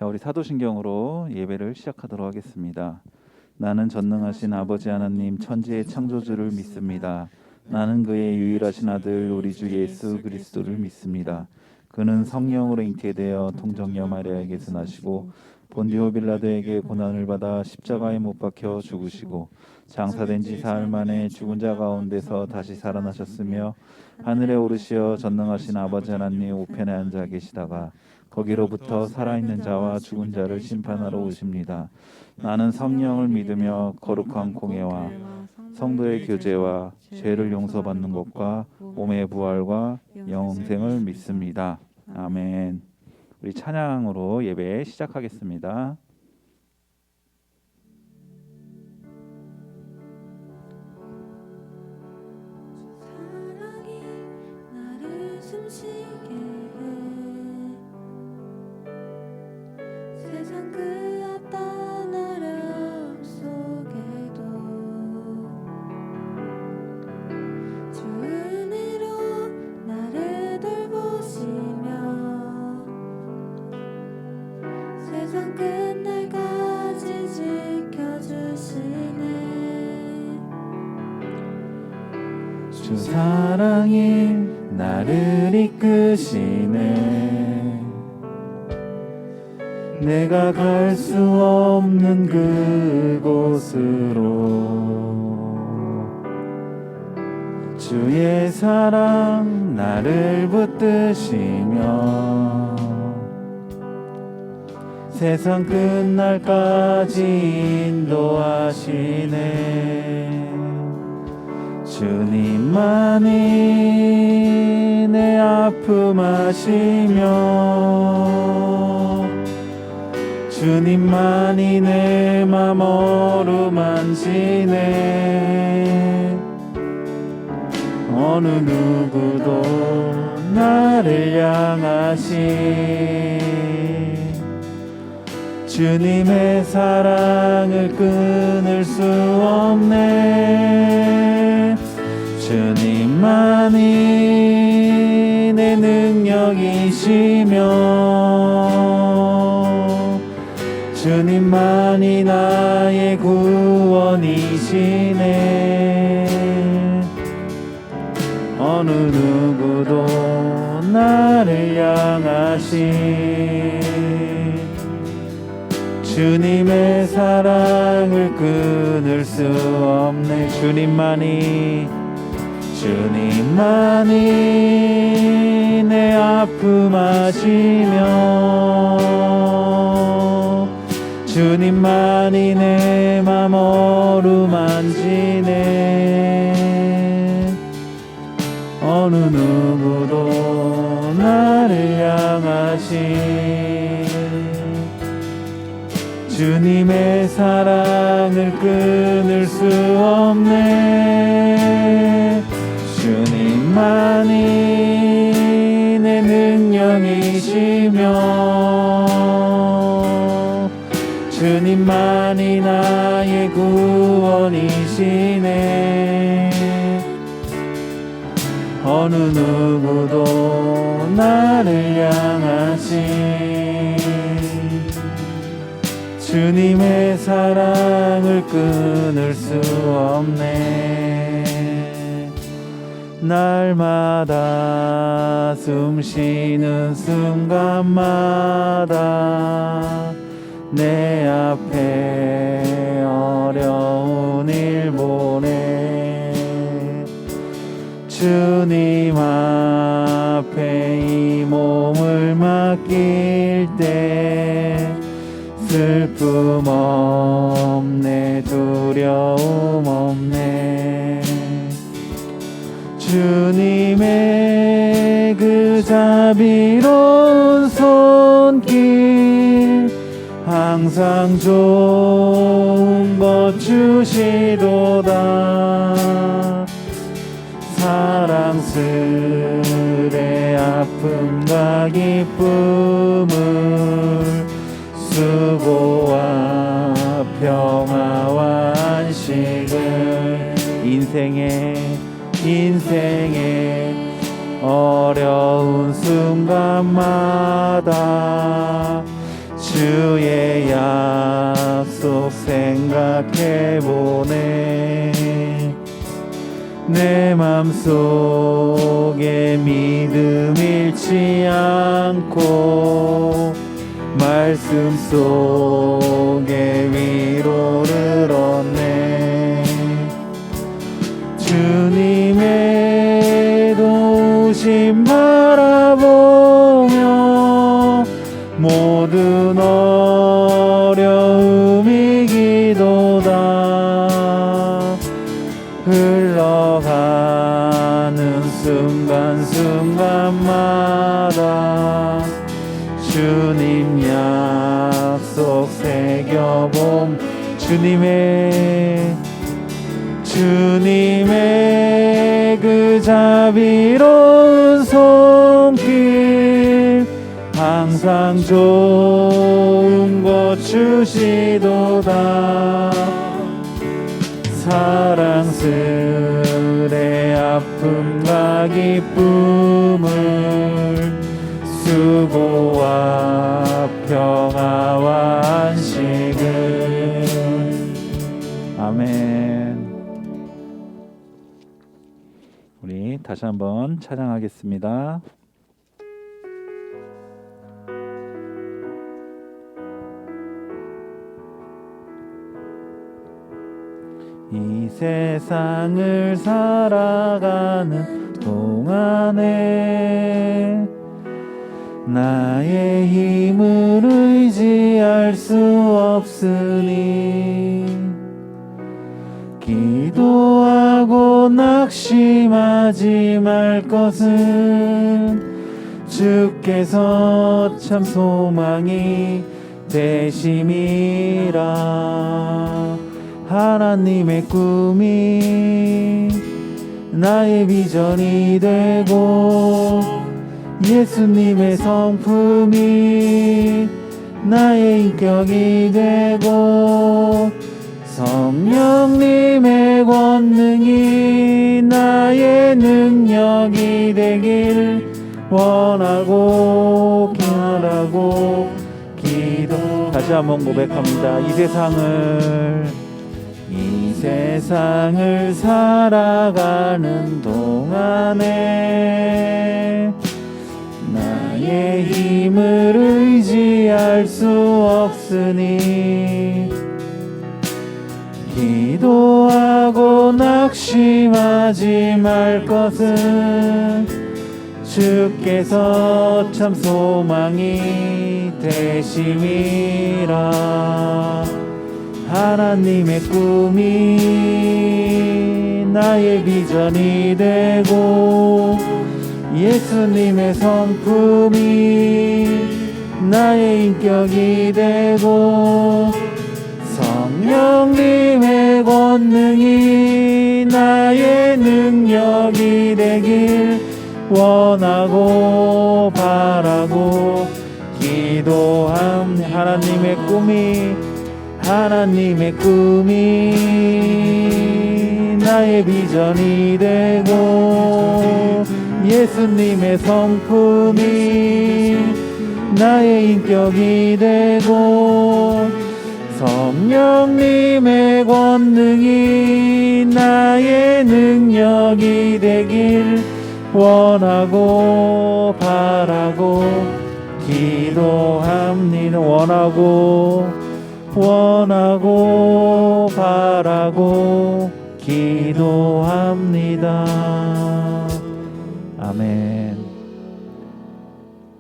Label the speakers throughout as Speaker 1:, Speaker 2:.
Speaker 1: 자, 우리 사도신경으로 예배를 시작하도록 하겠습니다. 나는 전능하신 아버지 하나님 천지의 창조주를 믿습니다. 나는 그의 유일하신 아들 우리 주 예수 그리스도를 믿습니다. 그는 성령으로 잉태되어 동정녀 마리아에게서 나시고 본디오 빌라도에게 고난을 받아 십자가에 못 박혀 죽으시고 장사된 지 사흘 만에 죽은 자 가운데서 다시 살아나셨으며 하늘에 오르시어 전능하신 아버지 하나님 우편에 앉아 계시다가 거기로부터 살아있는 자와 죽은 자를 심판하러 오십니다. 나는 성령을 믿으며 거룩한 공예와 성도의 교제와 죄를 용서받는 것과 몸의 부활과 영생을 믿습니다. 아멘. 우리 찬양으로 예배 시작하겠습니다.
Speaker 2: 세상 그 어떤 어려움 속에도 주 은혜로 나를 돌보시며 세상 끝날까지 지켜주시네.
Speaker 1: 주 사랑이 나를 이끄시네. 내가 갈 수 없는 그곳으로 주의 사랑 나를 붙드시며 세상 끝날까지 인도하시네. 주님만이 내 아픔 아시며 주님만이 내 맘 어루만지네. 어느 누구도 나를 향하신 주님의 사랑을 끊을 수 없네. 주님만이 내 능력이시며 주님만이 나의 구원이시네. 어느 누구도 나를 향하신 주님의 사랑을 끊을 수 없네. 주님만이 내 아픔 아시며 주님만이 내 맘 어루만지네. 어느 누구도 나를 향하신 주님의 사랑을 끊을 수 없네. 주님만이 내 능력이시며 주님만이 나의 구원이시네. 어느 누구도 나를 향하신 주님의 사랑을 끊을 수 없네. 날마다 숨 쉬는 순간마다 내 앞에 어려운 일 보내. 주님 앞에 이 몸을 맡길 때 슬픔 없네. 두려움 없네. 주님의 그 자비로운 손길 항상 좋은 것 주시도다. 사랑스레 아픔과 기쁨을 수고와 평화와 안식을 인생의 어려운 순간마다 주의 약속 생각해보네. 내 맘속에 믿음 잃지 않고 말씀 속에 위로를 얻네. 주님의 도우심 바라보며 모든 어려움이 기도다. 흘러가는 순간순간마다 주님 약속 새겨봄. 주님의 그 자비로운 손길 항상 좋은 것 주시도다. 사랑스레 아픔과 기쁨을 수고와 평화와 안식을. 아멘. 우리 다시 한번 찬양하겠습니다. 이 세상을 살아가는 동안에 나의 힘을 의지할 수 없으니 기도하고 낙심하지 말 것은 주께서 참 소망이 되심이라. 하나님의 꿈이 나의 비전이 되고 예수님의 성품이 나의 인격이 되고 성령님의 권능이 나의 능력이 되길 원하고 기도하고 다시 한번 고백합니다. 이 세상을 살아가는 동안에 나의 힘을 의지할 수 없으니 기도하고 낙심하지 말 것은 주께서 참 소망이 되심이라. 하나님의 꿈이 나의 비전이 되고 예수님의 성품이 나의 인격이 되고 성령님의 권능이 나의 능력이 되길 원하고 바라고 기도함. 하나님의 꿈이 나의 비전이 되고 예수님의 성품이 나의 인격이 되고 성령님의 권능이 나의 능력이 되길 원하고 바라고 기도합니다. 원하고 바라고 기도합니다. 아멘.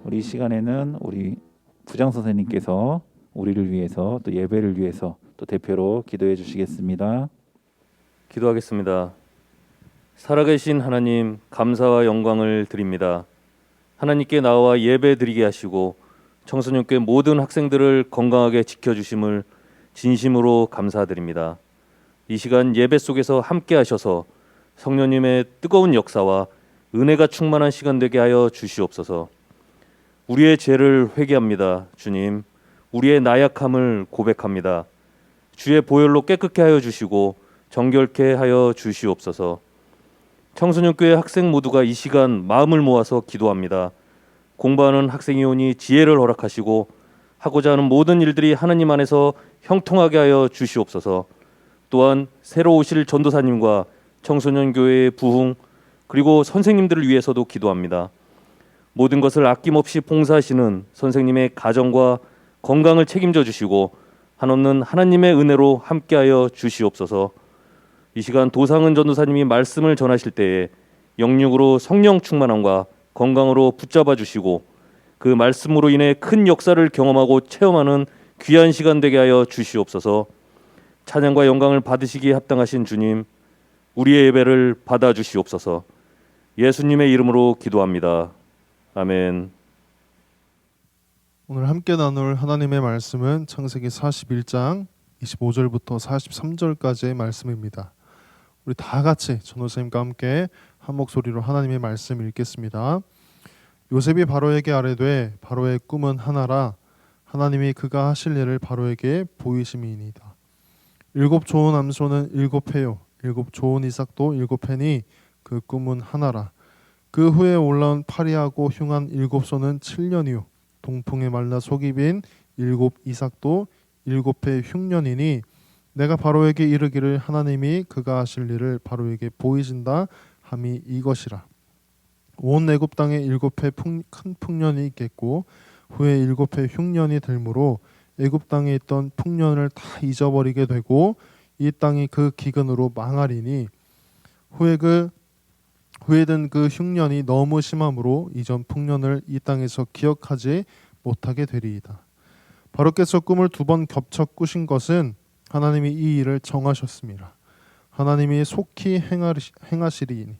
Speaker 1: 우리 시간에는 우리 부장 선생님께서 우리를 위해서 또 예배를 위해서 또 대표로 기도해 주시겠습니다.
Speaker 3: 기도하겠습니다. 살아계신 하나님, 감사와 영광을 드립니다. 하나님께 나와 예배 드리게 하시고 청소년교회 모든 학생들을 건강하게 지켜주심을 진심으로 감사드립니다. 이 시간 예배 속에서 함께 하셔서 성령님의 뜨거운 역사와 은혜가 충만한 시간 되게 하여 주시옵소서. 우리의 죄를 회개합니다. 주님, 우리의 나약함을 고백합니다. 주의 보혈로 깨끗게 하여 주시고 정결케 하여 주시옵소서. 청소년교회 학생 모두가 이 시간 마음을 모아서 기도합니다. 공부하는 학생이 오니 지혜를 허락하시고 하고자 하는 모든 일들이 하나님 안에서 형통하게 하여 주시옵소서. 또한 새로 오실 전도사님과 청소년 교회의 부흥 그리고 선생님들을 위해서도 기도합니다. 모든 것을 아낌없이 봉사하시는 선생님의 가정과 건강을 책임져 주시고 한없는 하나님의 은혜로 함께하여 주시옵소서. 이 시간 도상은 전도사님이 말씀을 전하실 때에 영육으로 성령 충만함과 건강으로 붙잡아 주시고 그 말씀으로 인해 큰 역사를 경험하고 체험하는 귀한 시간 되게 하여 주시옵소서. 찬양과 영광을 받으시기에 합당하신 주님, 우리의 예배를 받아 주시옵소서. 예수님의 이름으로 기도합니다. 아멘.
Speaker 4: 오늘 함께 나눌 하나님의 말씀은 창세기 41장 25절부터 43절까지의 말씀입니다. 우리 다 같이 전도사님과 함께 한 목소리로 하나님의 말씀 읽겠습니다. 요셉이 바로에게 아뢰되 바로의 꿈은 하나라. 하나님이 그가 하실 일을 바로에게 보이심이니이다. 7 좋은 암소는 7회요 7 좋은 이삭도 7회니 그 꿈은 하나라. 그 후에 올라온 파리하고 흉한 7소는 7년이요 동풍에 말라 속이 빈 7 이삭도 7회 흉년이니 내가 바로에게 이르기를 하나님이 그가 하실 일을 바로에게 보이신다 함이 이것이라. 온 애굽 땅에 7회 큰 풍년이 있겠고 후에 7회 흉년이 들므로 애굽 땅에 있던 풍년을 다 잊어버리게 되고 이 땅이 그 기근으로 망하리니 후에든 그 흉년이 너무 심함으로 이전 풍년을 이 땅에서 기억하지 못하게 되리이다. 바로께서 꿈을 2번 겹쳐 꾸신 것은 하나님이 이 일을 정하셨습니다. 하나님이 속히 행하시리니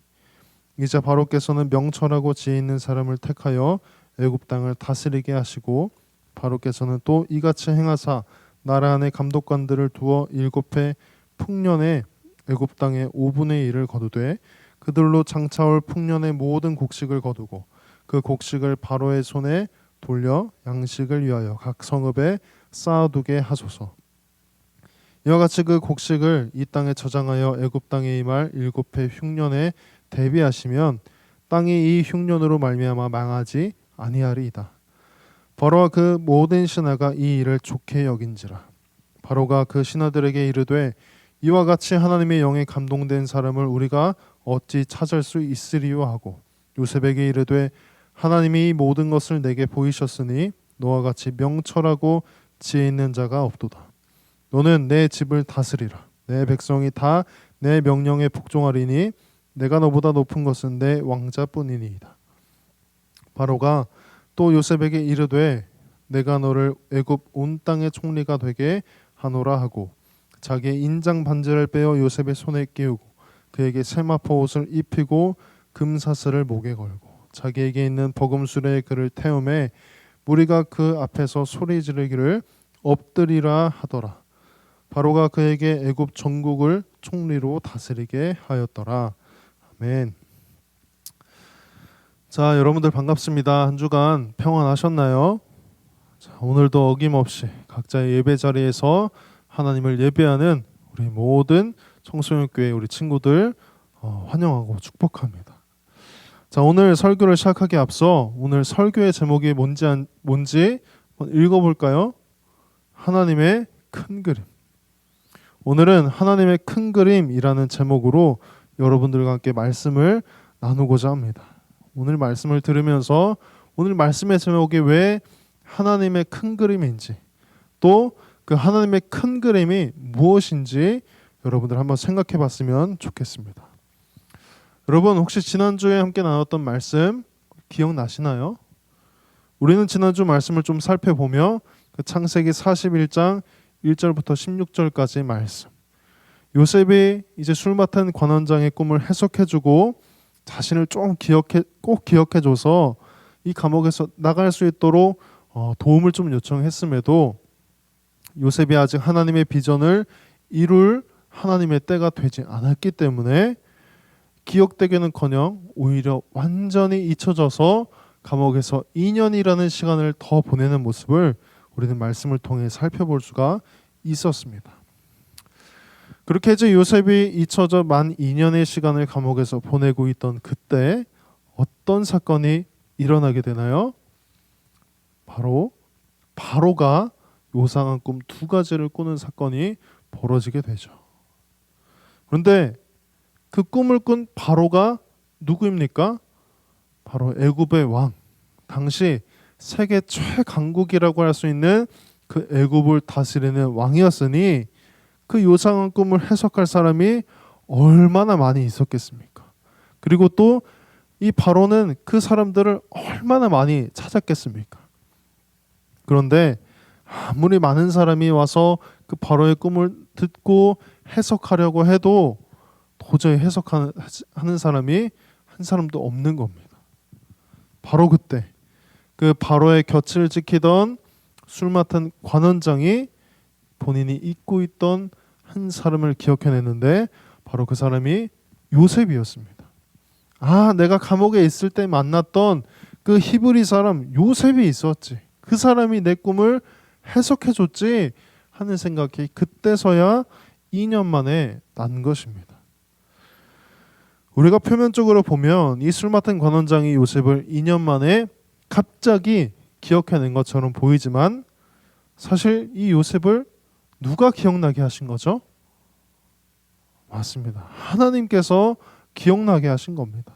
Speaker 4: 이제 바로께서는 명철하고 지혜 있는 사람을 택하여 애굽 땅을 다스리게 하시고 바로께서는 또 이같이 행하사 나라 안에 감독관들을 두어 7회 풍년에 애굽 땅의 5분의 1을 거두되 그들로 장차올 풍년의 모든 곡식을 거두고 그 곡식을 바로의 손에 돌려 양식을 위하여 각 성읍에 쌓아두게 하소서. 이와 같이 그 곡식을 이 땅에 저장하여 애굽 땅에 임할 7회 흉년에 대비하시면 땅이 이 흉년으로 말미암아 망하지 아니하리이다. 바로와 그 모든 신하가 이 일을 좋게 여긴지라. 바로가 그 신하들에게 이르되 이와 같이 하나님의 영에 감동된 사람을 우리가 어찌 찾을 수 있으리요 하고 요셉에게 이르되 하나님이 이 모든 것을 내게 보이셨으니 너와 같이 명철하고 지혜 있는 자가 없도다. 너는 내 집을 다스리라. 내 백성이 다 내 명령에 복종하리니 내가 너보다 높은 것은 내 왕자뿐이니이다. 바로가 또 요셉에게 이르되 내가 너를 애굽 온 땅의 총리가 되게 하노라 하고 자기의 인장 반지를 빼어 요셉의 손에 끼우고 그에게 세마포 옷을 입히고 금사슬을 목에 걸고 자기에게 있는 버금술에 그를 태우매 무리가 그 앞에서 소리 지르기를 엎드리라 하더라. 바로가 그에게 애굽 전국을 총리로 다스리게 하였더라. 아멘. 자, 여러분들 반갑습니다. 한 주간 평안하셨나요? 자, 오늘도 어김없이 각자의 예배 자리에서 하나님을 예배하는 우리 모든 청소년교회 우리 친구들 환영하고 축복합니다. 자, 오늘 설교를 시작하기 앞서 오늘 설교의 제목이 뭔지 한번 읽어볼까요? 하나님의 큰 그림. 오늘은 하나님의 큰 그림이라는 제목으로 여러분들과 함께 말씀을 나누고자 합니다. 오늘 말씀을 들으면서 오늘 말씀의 제목이 왜 하나님의 큰 그림인지 또 그 하나님의 큰 그림이 무엇인지 여러분들 한번 생각해 봤으면 좋겠습니다. 여러분 혹시 지난주에 함께 나눴던 말씀 기억나시나요? 우리는 지난주 말씀을 좀 살펴보며 그 창세기 41장 1절부터 16절까지의 말씀, 요셉이 이제 술 맡은 관원장의 꿈을 해석해주고 자신을 좀 꼭 기억해줘서 이 감옥에서 나갈 수 있도록 도움을 좀 요청했음에도 요셉이 아직 하나님의 비전을 이룰 하나님의 때가 되지 않았기 때문에 기억되기는커녕 오히려 완전히 잊혀져서 감옥에서 2년이라는 시간을 더 보내는 모습을 우리는 말씀을 통해 살펴볼 수가 있었습니다. 그렇게 이제 요셉이 잊혀져 만 2년의 시간을 감옥에서 보내고 있던 그때 어떤 사건이 일어나게 되나요? 바로 바로가 요상한 꿈 두 가지를 꾸는 사건이 벌어지게 되죠. 그런데 그 꿈을 꾼 바로가 누구입니까? 바로 애굽의 왕, 당시 세계 최강국이라고 할 수 있는 그 애굽을 다스리는 왕이었으니 그 요상한 꿈을 해석할 사람이 얼마나 많이 있었겠습니까? 그리고 또 이 바로는 그 사람들을 얼마나 많이 찾았겠습니까? 그런데 아무리 많은 사람이 와서 그 바로의 꿈을 듣고 해석하려고 해도 도저히 해석하는 사람이 한 사람도 없는 겁니다. 바로 그때 그 바로의 곁을 지키던 술 맡은 관원장이 본인이 잊고 있던 한 사람을 기억해냈는데 바로 그 사람이 요셉이었습니다. 아, 내가 감옥에 있을 때 만났던 그 히브리 사람 요셉이 있었지. 그 사람이 내 꿈을 해석해줬지 하는 생각이 그때서야 2년 만에 난 것입니다. 우리가 표면적으로 보면 이 술 맡은 관원장이 요셉을 2년 만에 갑자기 기억해낸 것처럼 보이지만 사실 이 요셉을 누가 기억나게 하신 거죠? 맞습니다. 하나님께서 기억나게 하신 겁니다.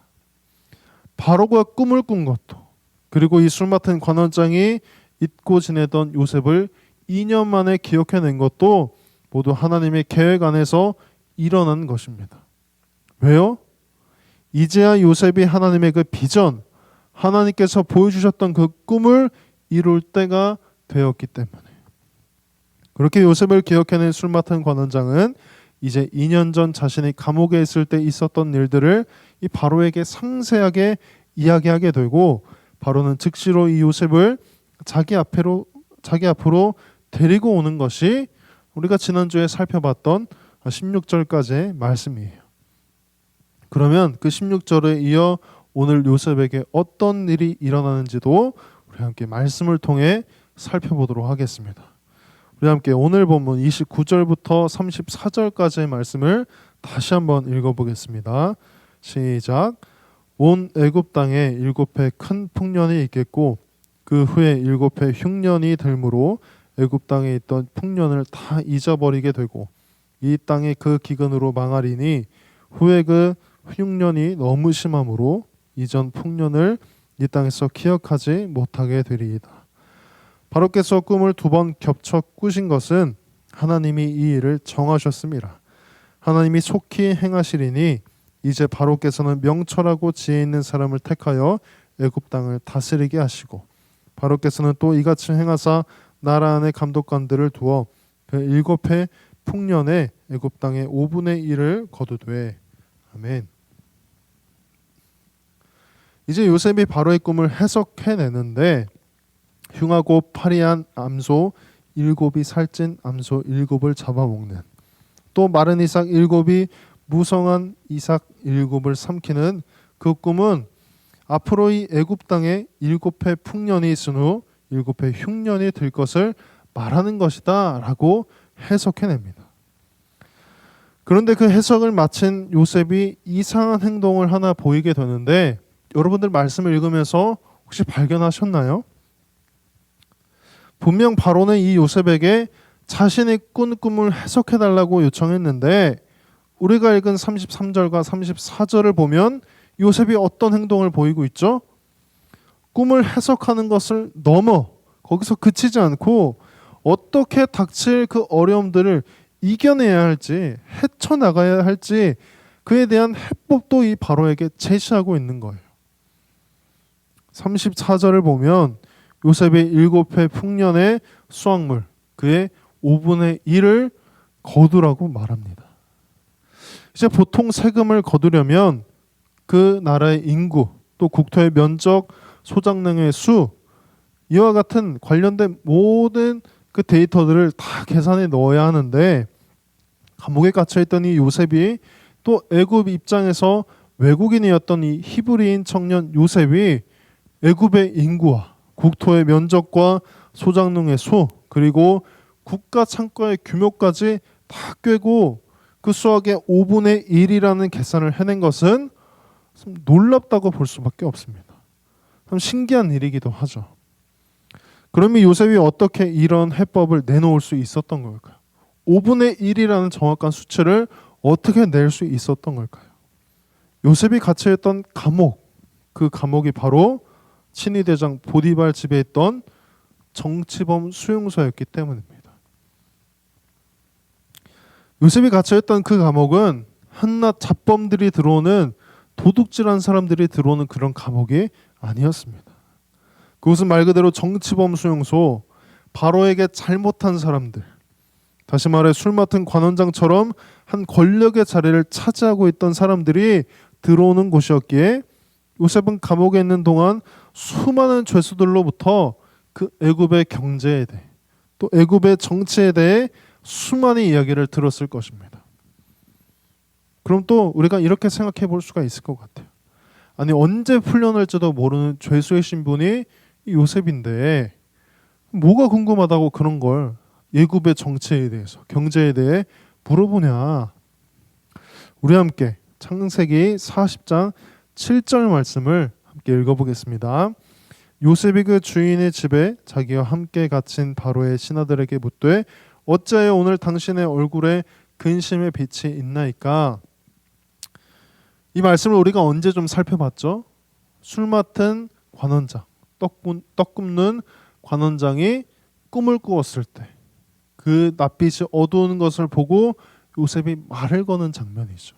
Speaker 4: 바로가 꿈을 꾼 것도 그리고 이 술 맡은 관원장이 잊고 지내던 요셉을 2년 만에 기억해낸 것도 모두 하나님의 계획 안에서 일어난 것입니다. 왜요? 이제야 요셉이 하나님의 그 비전, 하나님께서 보여주셨던 그 꿈을 이룰 때가 되었기 때문에 그렇게 요셉을 기억해낸 술 맡은 관원장은 이제 2년 전 자신이 감옥에 있을 때 있었던 일들을 이 바로에게 상세하게 이야기하게 되고 바로는 즉시로 이 요셉을 자기 앞으로 데리고 오는 것이 우리가 지난주에 살펴봤던 16절까지의 말씀이에요. 그러면 그 16절에 이어 오늘 요셉에게 어떤 일이 일어나는지도 우리 함께 말씀을 통해 살펴보도록 하겠습니다. 우리 함께 오늘 본문 29절부터 34절까지의 말씀을 다시 한번 읽어보겠습니다. 시작. 온 애굽 땅에 7해 큰 풍년이 있겠고 그 후에 7해 흉년이 들므로 애굽 땅에 있던 풍년을 다 잊어버리게 되고 이 땅의 그 기근으로 망하리니 후에 그 흉년이 너무 심함으로 이전 풍년을 이 땅에서 기억하지 못하게 되리이다. 바로께서 꿈을 2번 겹쳐 꾸신 것은 하나님이 이 일을 정하셨습니다. 하나님이 속히 행하시리니 이제 바로께서는 명철하고 지혜 있는 사람을 택하여 애굽 땅을 다스리게 하시고 바로께서는 또 이같이 행하사 나라 안에 감독관들을 두어 그 7해 풍년에 애굽 땅의 5분의 1을 거두되. 아멘. 이제 요셉이 바로의 꿈을 해석해내는데 흉하고 파리한 암소 7이 살찐 암소 7을 잡아먹는 또 마른 이삭 7이 무성한 이삭 7을 삼키는 그 꿈은 앞으로 이 애굽 땅에 7해 풍년이 있은 후 7해 흉년이 들 것을 말하는 것이다 라고 해석해냅니다. 그런데 그 해석을 마친 요셉이 이상한 행동을 하나 보이게 되는데 여러분들 말씀을 읽으면서 혹시 발견하셨나요? 분명 바로는 이 요셉에게 자신의 꾼 꿈을 해석해달라고 요청했는데 우리가 읽은 33절과 34절을 보면 요셉이 어떤 행동을 보이고 있죠? 꿈을 해석하는 것을 넘어 거기서 그치지 않고 어떻게 닥칠 그 어려움들을 이겨내야 할지 헤쳐나가야 할지 그에 대한 해법도 이 바로에게 제시하고 있는 거예요. 34절을 보면 요셉의 7해 풍년의 수확물 그의 5분의 1을 거두라고 말합니다. 이제 보통 세금을 거두려면 그 나라의 인구 또 국토의 면적 소작농의 수 이와 같은 관련된 모든 그 데이터들을 다 계산해 넣어야 하는데 감옥에 갇혀있던 이 요셉이 또 애굽 입장에서 외국인이었던 이 히브리인 청년 요셉이 애굽의 인구와 국토의 면적과 소작농의 수 그리고 국가 창고의 규모까지 다 꿰고 그 수학의 5분의 1이라는 계산을 해낸 것은 참 놀랍다고 볼 수밖에 없습니다. 참 신기한 일이기도 하죠. 그러면 요셉이 어떻게 이런 해법을 내놓을 수 있었던 걸까요? 5분의 1이라는 정확한 수치를 어떻게 낼 수 있었던 걸까요? 요셉이 갇혀있던 감옥, 그 감옥이 바로 친위대장 보디발 집에 있던 정치범 수용소였기 때문입니다. 요셉이 갇혀있던 그 감옥은 한낱 잡범들이 들어오는, 도둑질한 사람들이 들어오는 그런 감옥이 아니었습니다. 그곳은 말 그대로 정치범 수용소, 바로에게 잘못한 사람들, 다시 말해 술 맡은 관원장처럼 한 권력의 자리를 차지하고 있던 사람들이 들어오는 곳이었기에 요셉은 감옥에 있는 동안 수많은 죄수들로부터 그 애굽의 경제에 대해, 또 애굽의 정치에 대해 수많은 이야기를 들었을 것입니다. 그럼 또 우리가 이렇게 생각해 볼 수가 있을 것 같아요. 아니, 언제 풀려날지도 모르는 죄수의 신분이 요셉인데 뭐가 궁금하다고 그런 걸 애굽의 정치에 대해서, 경제에 대해 물어보냐. 우리 함께 창세기 40장 7절 말씀을 함께 읽어보겠습니다. 요셉이 그 주인의 집에 자기와 함께 갇힌 바로의 신하들에게 묻되 어찌하여 오늘 당신의 얼굴에 근심의 빛이 있나이까? 이 말씀을 우리가 언제 좀 살펴봤죠? 술 맡은 관원장, 떡 굽는 관원장이 꿈을 꾸었을 때 그 낯빛이 어두운 것을 보고 요셉이 말을 거는 장면이죠.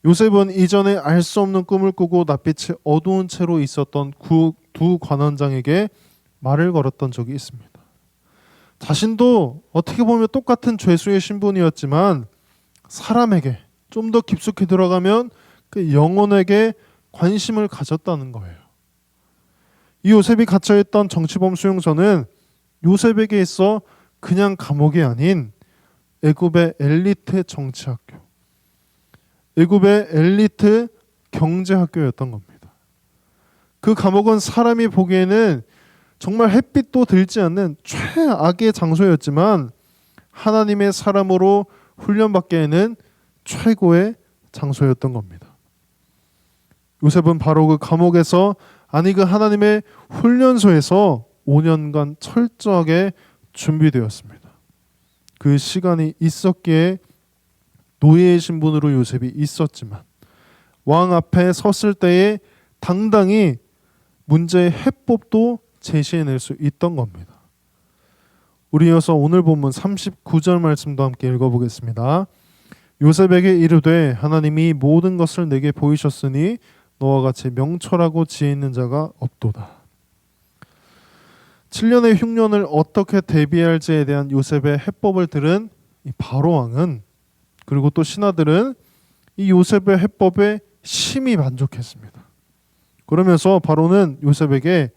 Speaker 4: 요셉은 이전에 알 수 없는 꿈을 꾸고 낯빛이 어두운 채로 있었던 두 관원장에게 말을 걸었던 적이 있습니다. 자신도 어떻게 보면 똑같은 죄수의 신분이었지만 사람에게 좀 더 깊숙이 들어가면 그 영혼에게 관심을 가졌다는 거예요. 이 요셉이 갇혀있던 정치범 수용소는 요셉에게 있어 그냥 감옥이 아닌 애굽의 엘리트 정치학교, 애굽의 엘리트 경제학교였던 겁니다. 그 감옥은 사람이 보기에는 정말 햇빛도 들지 않는 최악의 장소였지만 하나님의 사람으로 훈련받기에는 최고의 장소였던 겁니다. 요셉은 바로 그 감옥에서, 아니 그 하나님의 훈련소에서 5년간 철저하게 준비되었습니다. 그 시간이 있었기에 노예의 신분으로 요셉이 있었지만 왕 앞에 섰을 때에 당당히 문제의 해법도 제시해낼 수 있던 겁니다. 우리 이어서 오늘 본문 39절 말씀도 함께 읽어보겠습니다. 요셉에게 이르되 하나님이 모든 것을 내게 보이셨으니 너와 같이 명철하고 지혜 있는 자가 없도다. 7년의 흉년을 어떻게 대비할지에 대한 요셉의 해법을 들은 이 바로 왕은, 그리고 또 신하들은 이 요셉의 해법에 심히 만족했습니다. 그러면서 바로는 요셉에게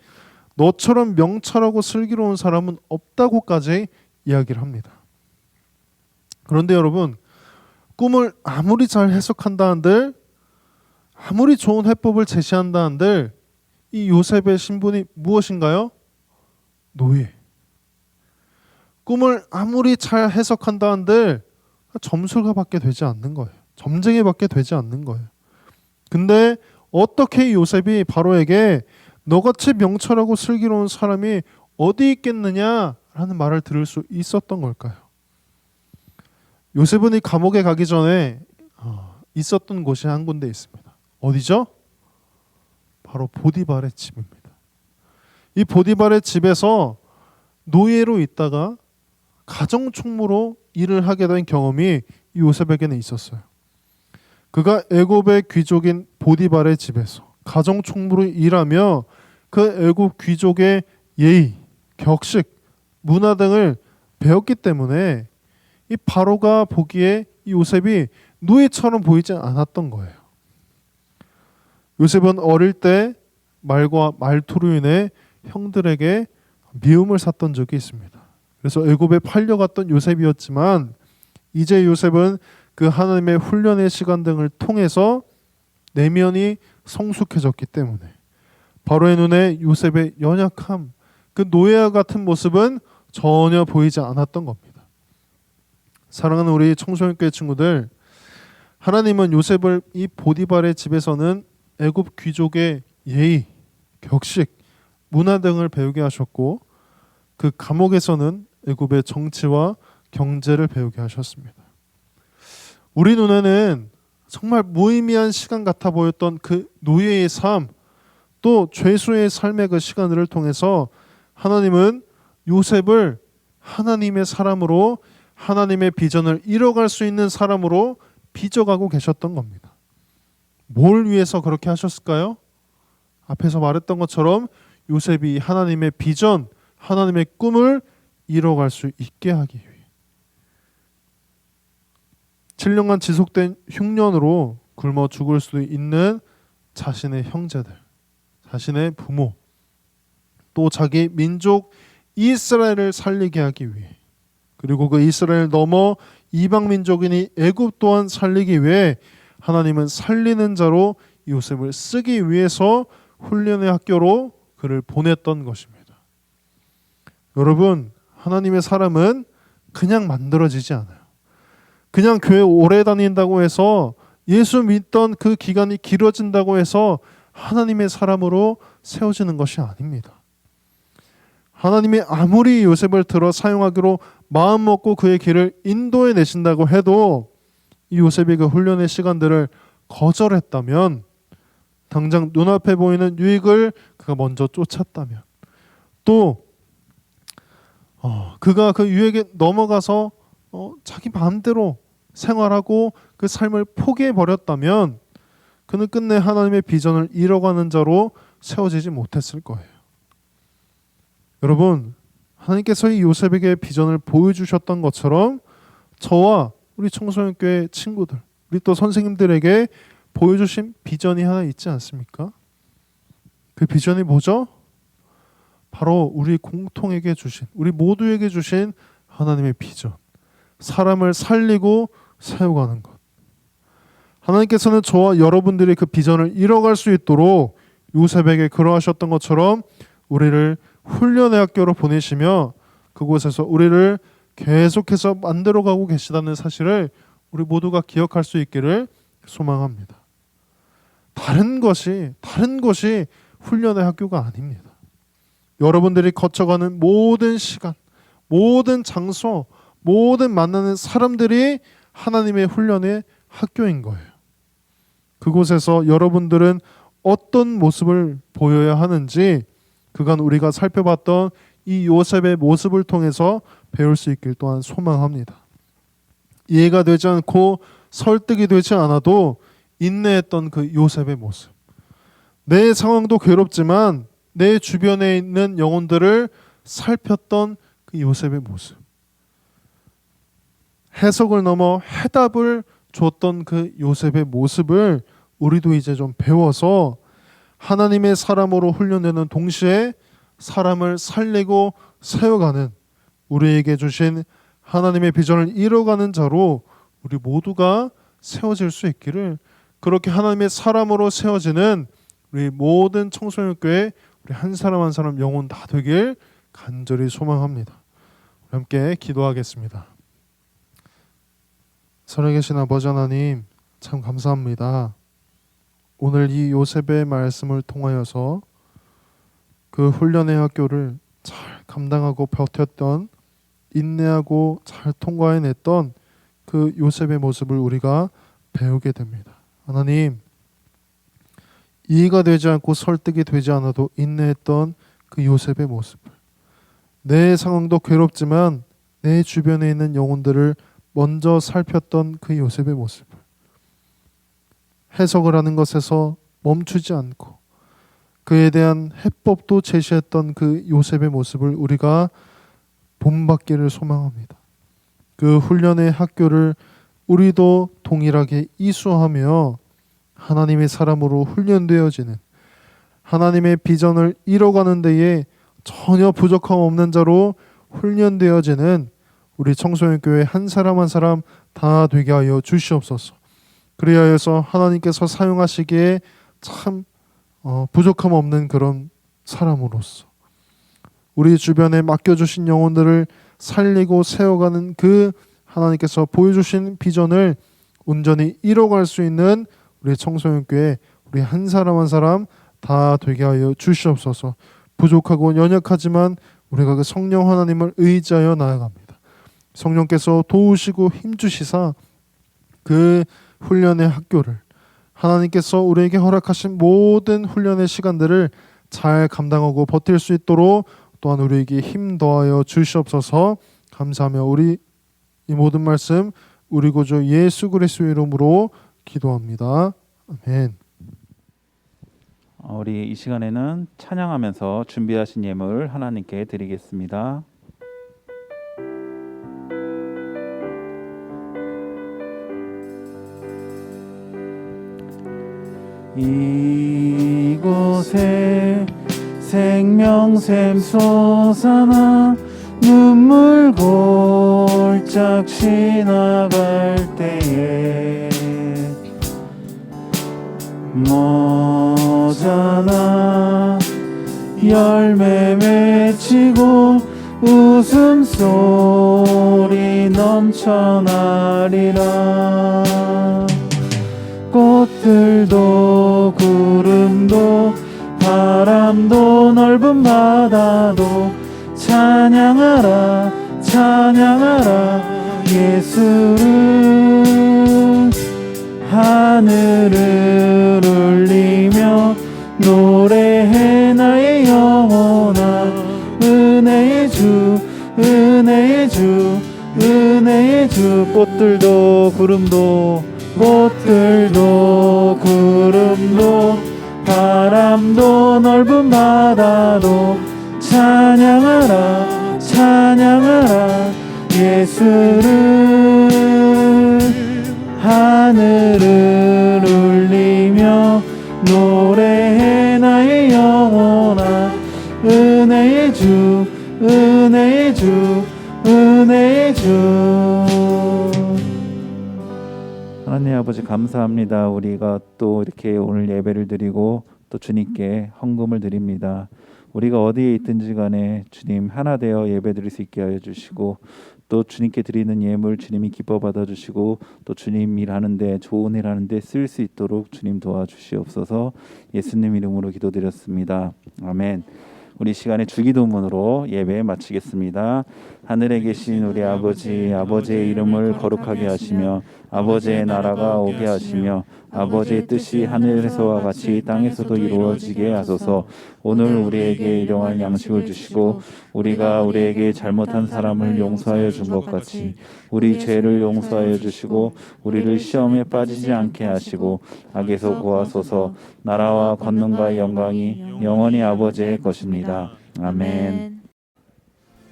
Speaker 4: 너처럼 명철하고 슬기로운 사람은 없다고까지 이야기를 합니다. 그런데 여러분, 꿈을 아무리 잘 해석한다 한들, 아무리 좋은 해법을 제시한다 한들 이 요셉의 신분이 무엇인가요? 노예. 꿈을 아무리 잘 해석한다 한들 점수가 받게 되지 않는 거예요. 점쟁이 받게 되지 않는 거예요. 근데 어떻게 요셉이 바로에게 너같이 명철하고 슬기로운 사람이 어디 있겠느냐라는 말을 들을 수 있었던 걸까요? 요셉은 이 감옥에 가기 전에 있었던 곳이 한 군데 있습니다. 어디죠? 바로 보디발의 집입니다. 이 보디발의 집에서 노예로 있다가 가정총무로 일을 하게 된 경험이 이 요셉에게는 있었어요. 그가 애굽의 귀족인 보디발의 집에서 가정총무로 일하며 그 애굽 귀족의 예의, 격식, 문화 등을 배웠기 때문에 이 바로가 보기에 이 요셉이 노예처럼 보이지 않았던 거예요. 요셉은 어릴 때 말과 말투로 인해 형들에게 미움을 샀던 적이 있습니다. 그래서 애굽에 팔려갔던 요셉이었지만 이제 요셉은 그 하나님의 훈련의 시간 등을 통해서 내면이 성숙해졌기 때문에 바로의 눈에 요셉의 연약함, 그 노예와 같은 모습은 전혀 보이지 않았던 겁니다. 사랑하는 우리 청소년교회 친구들, 하나님은 요셉을 이 보디발의 집에서는 애굽 귀족의 예의, 격식, 문화 등을 배우게 하셨고 그 감옥에서는 애굽의 정치와 경제를 배우게 하셨습니다. 우리 눈에는 정말 무의미한 시간 같아 보였던 그 노예의 삶, 또 죄수의 삶의 그 시간을 통해서 하나님은 요셉을 하나님의 사람으로, 하나님의 비전을 이뤄갈 수 있는 사람으로 빚어가고 계셨던 겁니다. 뭘 위해서 그렇게 하셨을까요? 앞에서 말했던 것처럼 요셉이 하나님의 비전, 하나님의 꿈을 이뤄갈 수 있게 하기 위해 7년간 지속된 흉년으로 굶어 죽을 수도 있는 자신의 형제들, 자신의 부모, 또 자기 민족 이스라엘을 살리게 하기 위해, 그리고 그 이스라엘 넘어 이방 민족이니 애굽 또한 살리기 위해 하나님은 살리는 자로 요셉을 쓰기 위해서 훈련의 학교로 그를 보냈던 것입니다. 여러분, 하나님의 사람은 그냥 만들어지지 않아요. 그냥 교회 오래 다닌다고 해서, 예수 믿던 그 기간이 길어진다고 해서 하나님의 사람으로 세워지는 것이 아닙니다. 하나님이 아무리 요셉을 들어 사용하기로 마음먹고 그의 길을 인도해 내신다고 해도 이 요셉이 그 훈련의 시간들을 거절했다면, 당장 눈앞에 보이는 유익을 그가 먼저 쫓았다면, 또 그가 그 유익에 넘어가서 자기 마음대로 생활하고 그 삶을 포기해 버렸다면 그는 끝내 하나님의 비전을 이뤄가는 자로 세워지지 못했을 거예요. 여러분, 하나님께서 이 요셉에게 비전을 보여주셨던 것처럼 저와 우리 청소년교회 친구들, 우리 또 선생님들에게 보여주신 비전이 하나 있지 않습니까? 그 비전이 뭐죠? 바로 우리 공통에게 주신, 우리 모두에게 주신 하나님의 비전, 사람을 살리고 세워가는 것. 하나님께서는 저와 여러분들이 그 비전을 이뤄갈 수 있도록 요셉에게 그러하셨던 것처럼 우리를 훈련의 학교로 보내시며 그곳에서 우리를 계속해서 만들어가고 계시다는 사실을 우리 모두가 기억할 수 있기를 소망합니다. 다른 것이 훈련의 학교가 아닙니다. 여러분들이 거쳐가는 모든 시간, 모든 장소, 모든 만나는 사람들이 하나님의 훈련의 학교인 거예요. 그곳에서 여러분들은 어떤 모습을 보여야 하는지 그간 우리가 살펴봤던 이 요셉의 모습을 통해서 배울 수 있길 또한 소망합니다. 이해가 되지 않고 설득이 되지 않아도 인내했던 그 요셉의 모습, 내 상황도 괴롭지만 내 주변에 있는 영혼들을 살폈던 그 요셉의 모습, 해석을 넘어 해답을 줬던 그 요셉의 모습을 우리도 이제 좀 배워서 하나님의 사람으로 훈련되는 동시에 사람을 살리고 세워가는, 우리에게 주신 하나님의 비전을 이뤄가는 자로 우리 모두가 세워질 수 있기를, 그렇게 하나님의 사람으로 세워지는 우리 모든 청소년교회 우리 한 사람 한 사람 영혼 다 되길 간절히 소망합니다. 우리 함께 기도하겠습니다. 살아계신 아버지 하나님, 참 감사합니다. 오늘 이 요셉의 말씀을 통하여서 그 훈련의 학교를 잘 감당하고 버텼던, 인내하고 잘 통과해냈던 그 요셉의 모습을 우리가 배우게 됩니다. 하나님, 이해가 되지 않고 설득이 되지 않아도 인내했던 그 요셉의 모습을, 내 상황도 괴롭지만 내 주변에 있는 영혼들을 먼저 살폈던 그 요셉의 모습을, 해석을 하는 것에서 멈추지 않고 그에 대한 해법도 제시했던 그 요셉의 모습을 우리가 본받기를 소망합니다. 그 훈련의 학교를 우리도 동일하게 이수하며 하나님의 사람으로 훈련되어지는, 하나님의 비전을 이뤄가는 데에 전혀 부족함 없는 자로 훈련되어지는 우리 청소년교회 한 사람 한 사람 다 되게 하여 주시옵소서. 그리하여서 하나님께서 사용하시기에 참 부족함 없는 그런 사람으로서 우리 주변에 맡겨주신 영혼들을 살리고 세워가는 그 하나님께서 보여주신 비전을 온전히 이뤄갈 수 있는 우리 청소년교회 우리 한 사람 한 사람 다 되게 하여 주시옵소서. 부족하고 연약하지만 우리가 그 성령 하나님을 의지하여 나아갑니다. 성령께서 도우시고 힘주시사 그 훈련의 학교를, 하나님께서 우리에게 허락하신 모든 훈련의 시간들을 잘 감당하고 버틸 수 있도록 또한 우리에게 힘 더하여 주시옵소서. 감사하며 우리 이 모든 말씀 우리 구주 예수 그리스도의 이름으로 기도합니다. 아멘.
Speaker 1: 우리 이 시간에는 찬양하면서 준비하신 예물 하나님께 드리겠습니다. 이곳에 생명샘 솟아나 눈물 골짝 지나갈 때에 모자나 열매 맺히고 웃음소리 넘쳐나리라. 꽃들도 구름도 바람도 넓은 바다도 찬양하라 찬양하라 예수를. 하늘을 울리며 노래해 나의 영혼아. 은혜의 주 은혜의 주 은혜의 주. 꽃들도 구름도 꽃들도 구름도 바람도 넓은 바다도 찬양하라 찬양하라 예수를. 하늘을 울리며 노래해 나의 영혼아. 은혜의 주 은혜의 주 은혜의 주. 하나님 아버지 감사합니다. 우리가 또 이렇게 오늘 예배를 드리고 또 주님께 헌금을 드립니다. 우리가 어디에 있든지 간에 주님 하나 되어 예배드릴 수 있게 하여 주시고 또 주님께 드리는 예물 주님이 기뻐 받아주시고 또 주님 일하는데 좋은 일하는데 쓸 수 있도록 주님 도와주시옵소서. 예수님 이름으로 기도드렸습니다. 아멘. 우리 시간에 주기도문으로 예배 마치겠습니다. 하늘에 계신 우리 아버지, 아버지의 이름을 거룩하게 하시며 아버지의 나라가 오게 하시며 아버지의 뜻이 하늘에서와 같이 땅에서도 이루어지게 하소서. 오늘 우리에게 일용할 양식을 주시고 우리가 우리에게 잘못한 사람을 용서하여 준 것 같이 우리 죄를 용서하여 주시고 우리를 시험에 빠지지 않게 하시고 악에서 구하소서. 나라와 권능과 영광이 영원히 아버지의 것입니다. 아멘.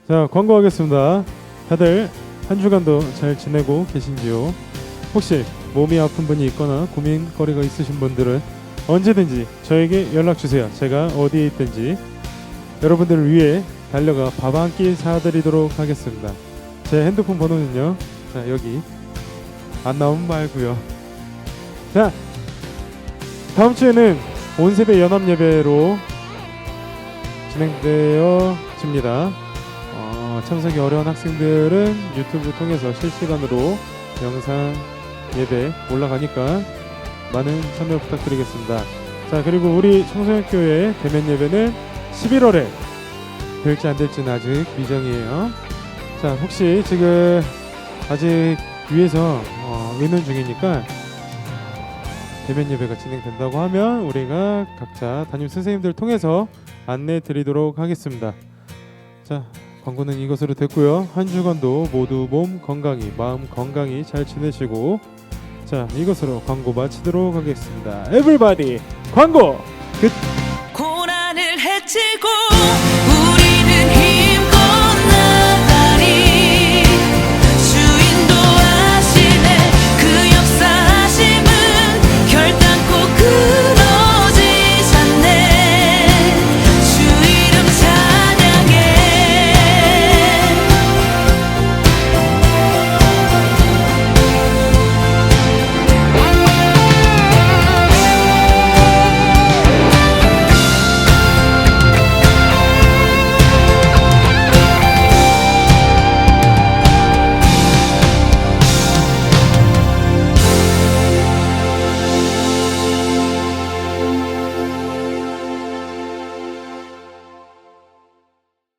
Speaker 5: 자, 광고하겠습니다. 다들 한 주간도 잘 지내고 계신지요? 혹시 몸이 아픈 분이 있거나 고민거리가 있으신 분들은 언제든지 저에게 연락주세요. 제가 어디에 있든지 여러분들을 위해 달려가 밥 한 끼 사드리도록 하겠습니다. 제 핸드폰 번호는요, 자, 여기 안 나오면 말고요. 자, 다음 주에는 온세배 연합예배로 진행되어집니다. 참석이 어려운 학생들은 유튜브 통해서 실시간으로 영상 예배 올라가니까 많은 참여 부탁드리겠습니다. 자, 그리고 우리 청소년교회 대면 예배는 11월에 될지 안 될지는 아직 미정이에요. 자, 혹시 지금 아직 위에서 의논 중이니까 대면 예배가 진행된다고 하면 우리가 각자 담임 선생님들 통해서 안내 드리도록 하겠습니다. 자, 광고는 이것으로 됐고요. 한 주간도 모두 몸 건강히 마음 건강히 잘 지내시고, 자, 이것으로 광고 마치도록 하겠습니다. 에브리바디 광고 끝.
Speaker 6: 고난을 해치고